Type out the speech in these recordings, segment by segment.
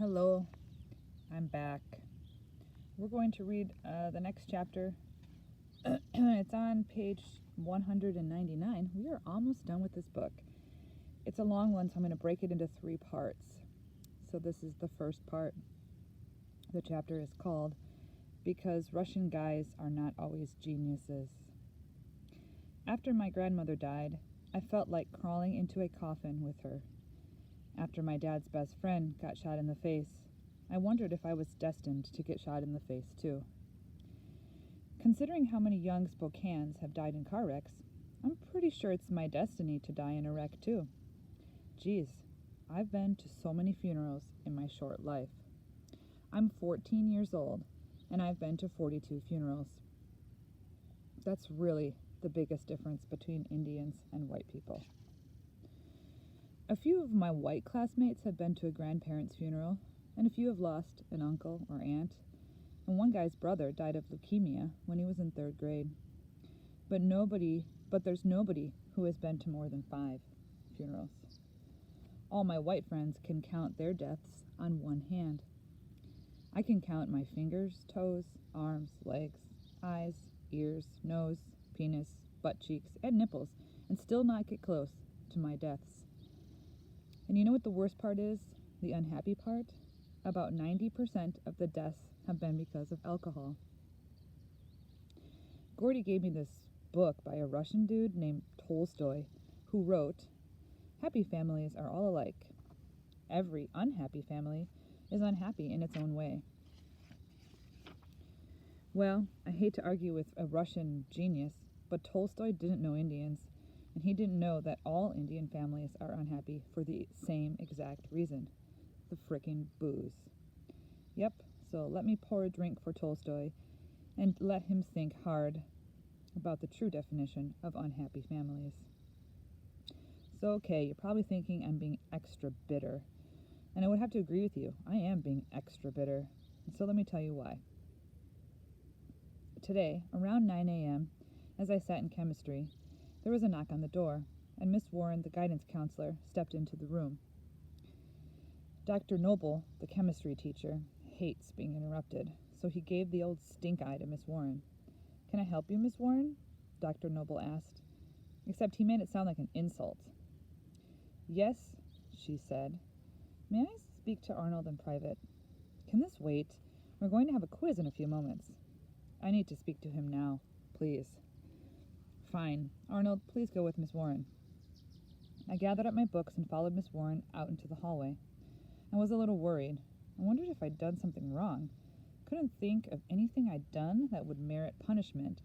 Hello, I'm back. We're going to read the next chapter. It's on page 199. We are almost done with this book. It's a long one, so I'm going to break it into 3 parts. So this is the first part. The chapter is called Because Russian Guys Are Not Always Geniuses. After my grandmother died, I felt like crawling into a coffin with her. After my dad's best friend got shot in the face, I wondered if I was destined to get shot in the face too. Considering how many young Spokaneans have died in car wrecks, I'm pretty sure it's my destiny to die in a wreck too. Geez, I've been to so many funerals in my short life. I'm 14 years old, and I've been to 42 funerals. That's really the biggest difference between Indians and white people. A few of my white classmates have been to a grandparent's funeral, and a few have lost an uncle or aunt, and one guy's brother died of leukemia when he was in 3rd grade. But there's nobody who has been to more than 5 funerals. All my white friends can count their deaths on one hand. I can count my fingers, toes, arms, legs, eyes, ears, nose, penis, butt cheeks, and nipples, and still not get close to my deaths. And you know what the worst part is? The unhappy part? About 90% of the deaths have been because of alcohol. Gordy gave me this book by a Russian dude named Tolstoy, who wrote, "Happy families are all alike. Every unhappy family is unhappy in its own way." Well, I hate to argue with a Russian genius, but Tolstoy didn't know Indians, and he didn't know that all Indian families are unhappy for the same exact reason: the frickin' booze. Yep, so let me pour a drink for Tolstoy and let him think hard about the true definition of unhappy families. So, okay, you're probably thinking I'm being extra bitter, and I would have to agree with you. I am being extra bitter, and so let me tell you why. Today, around 9 a.m., as I sat in chemistry, there was a knock on the door, and Miss Warren, the guidance counselor, stepped into the room. Dr. Noble, the chemistry teacher, hates being interrupted, so he gave the old stink eye to Miss Warren. "Can I help you, Miss Warren?" Dr. Noble asked, except he made it sound like an insult. "Yes," she said. "May I speak to Arnold in private?" "Can this wait? We're going to have a quiz in a few moments." "I need to speak to him now, please." "Fine. Arnold, please go with Miss Warren." I gathered up my books and followed Miss Warren out into the hallway. I was a little worried. I wondered if I'd done something wrong. Couldn't think of anything I'd done that would merit punishment,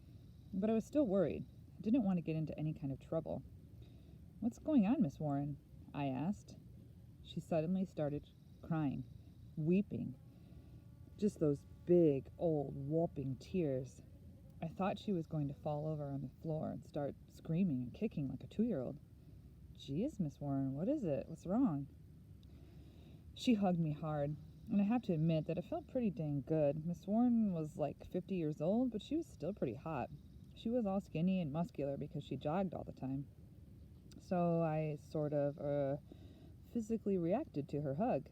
but I was still worried. I didn't want to get into any kind of trouble. "What's going on, Miss Warren?" I asked. She suddenly started crying, weeping. Just those big, old, whooping tears. I thought she was going to fall over on the floor and start screaming and kicking like a 2-year-old. "Geez, Miss Warren, what is it? What's wrong?" She hugged me hard, and I have to admit that it felt pretty dang good. Miss Warren was like 50 years old, but she was still pretty hot. She was all skinny and muscular because she jogged all the time. So I sort of physically reacted to her hug.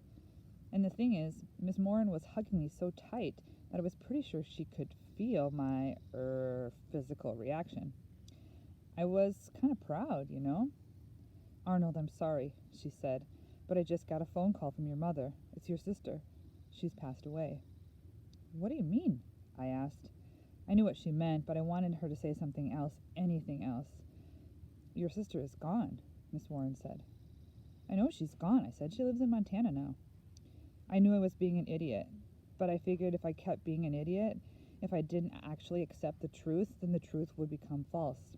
And the thing is, Miss Warren was hugging me so tight that I was pretty sure she could feel my physical reaction. I was kind of proud, you know. "Arnold, I'm sorry," she said, "but I just got a phone call from your mother. It's your sister. She's passed away." "What do you mean?" I asked. I knew what she meant, but I wanted her to say something else, anything else. "Your sister is gone," Miss Warren said. "I know she's gone," I said. "She lives in Montana now." I knew I was being an idiot, but I figured if I kept being an idiot, if I didn't actually accept the truth, then the truth would become false.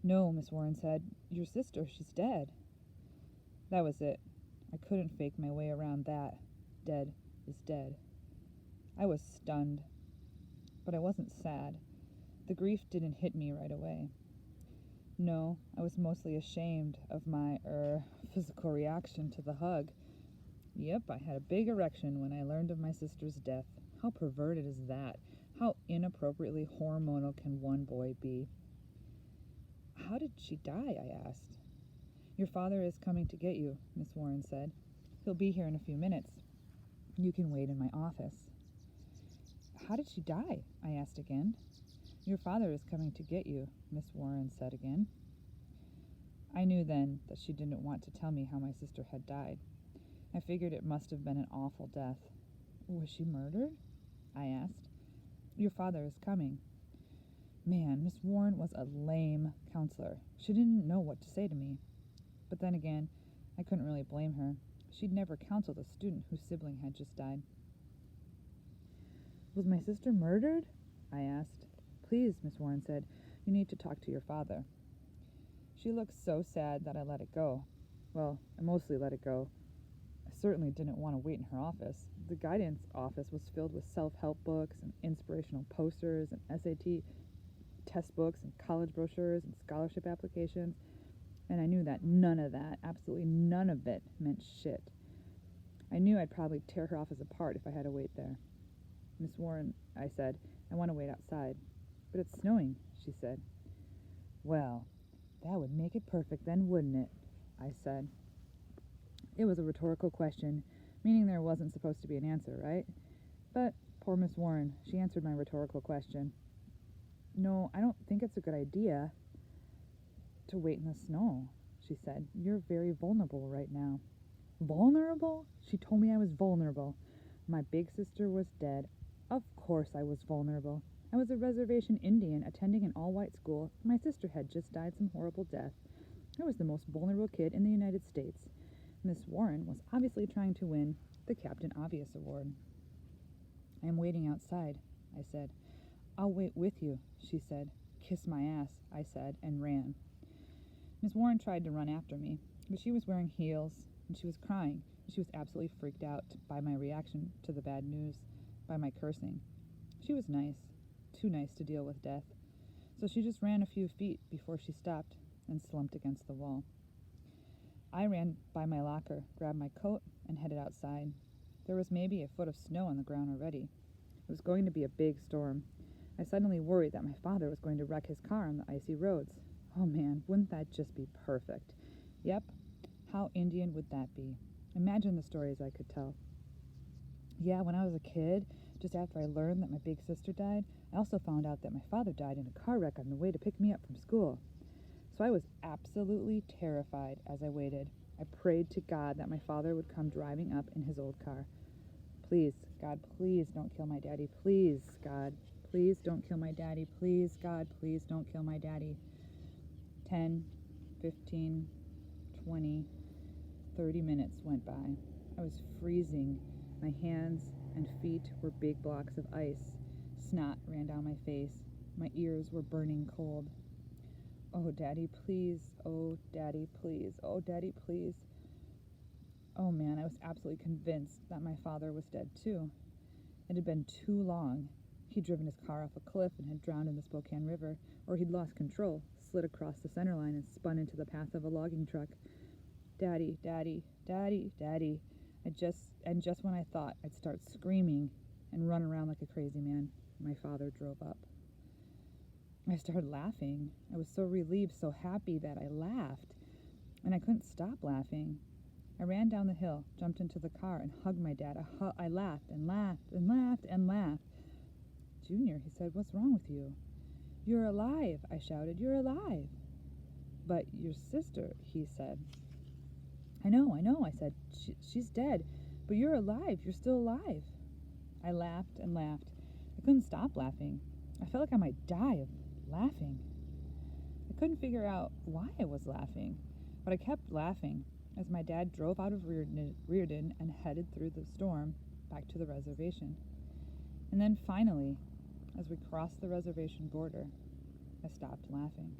"No," Miss Warren said. "Your sister, she's dead." That was it. I couldn't fake my way around that. Dead is dead. I was stunned, but I wasn't sad. The grief didn't hit me right away. No, I was mostly ashamed of my physical reaction to the hug. Yep, I had a big erection when I learned of my sister's death. How perverted is that? How inappropriately hormonal can one boy be? "How did she die?" I asked. "Your father is coming to get you," Miss Warren said. He'll be here in a few minutes. You can wait in my office." "How did she die?" I asked again. "Your father is coming to get you," Miss Warren said again. I knew then that she didn't want to tell me how my sister had died. I figured it must have been an awful death. "Was she murdered?" I asked. "Your father is coming." Man, Miss Warren was a lame counselor. She didn't know what to say to me. But then again, I couldn't really blame her. She'd never counseled a student whose sibling had just died. "Was my sister murdered?" I asked. "Please," Miss Warren said, "you need to talk to your father." She looked so sad that I let it go. Well, I mostly let it go. I certainly didn't want to wait in her office. The guidance office was filled with self-help books and inspirational posters and SAT test books and college brochures and scholarship applications, and I knew that none of that, absolutely none of it, meant shit. I knew I'd probably tear her office apart if I had to wait there. "Miss Warren," I said, "I want to wait outside." "But it's snowing," she said. "Well, that would make it perfect then, wouldn't it?" I said. It was a rhetorical question, meaning there wasn't supposed to be an answer, right? But poor Miss Warren, she answered my rhetorical question. "No, I don't think it's a good idea to wait in the snow," she said. "You're very vulnerable right now." Vulnerable? She told me I was vulnerable. My big sister was dead. Of course I was vulnerable. I was a reservation Indian attending an all-white school. My sister had just died some horrible death. I was the most vulnerable kid in the United States. Miss Warren was obviously trying to win the Captain Obvious Award. "I am waiting outside," I said. "I'll wait with you," she said. "Kiss my ass," I said, and ran. Miss Warren tried to run after me, but she was wearing heels, and she was crying, and she was absolutely freaked out by my reaction to the bad news, by my cursing. She was nice, too nice to deal with death, so she just ran a few feet before she stopped and slumped against the wall. I ran by my locker, grabbed my coat, and headed outside. There was maybe a foot of snow on the ground already. It was going to be a big storm. I suddenly worried that my father was going to wreck his car on the icy roads. Oh man, wouldn't that just be perfect? Yep, how Indian would that be? Imagine the stories I could tell. Yeah, when I was a kid, just after I learned that my big sister died, I also found out that my father died in a car wreck on the way to pick me up from school. So I was absolutely terrified as I waited. I prayed to God that my father would come driving up in his old car. "Please, God, please don't kill my daddy. Please, God, please don't kill my daddy. Please, God, please don't kill my daddy." 10, 15, 20, 30 minutes went by. I was freezing. My hands and feet were big blocks of ice. Snot ran down my face. My ears were burning cold. "Oh, Daddy, please. Oh, Daddy, please. Oh, Daddy, please." Oh man, I was absolutely convinced that my father was dead too. It had been too long. He'd driven his car off a cliff and had drowned in the Spokane River, or he'd lost control, slid across the center line, and spun into the path of a logging truck. "Daddy, Daddy, Daddy, Daddy." Just when I thought I'd start screaming and run around like a crazy man, my father drove up. I started laughing. I was so relieved, so happy that I laughed, and I couldn't stop laughing. I ran down the hill, jumped into the car, and hugged my dad. I laughed and laughed and laughed and laughed. "Junior," he said, "what's wrong with you?" "You're alive," I shouted. "You're alive." "But your sister," he said. I know, I said. She's dead, but you're alive. You're still alive." I laughed and laughed. I couldn't stop laughing. I felt like I might die of laughing. I couldn't figure out why I was laughing, but I kept laughing as my dad drove out of Reardon and headed through the storm back to the reservation. And then finally, as we crossed the reservation border, I stopped laughing.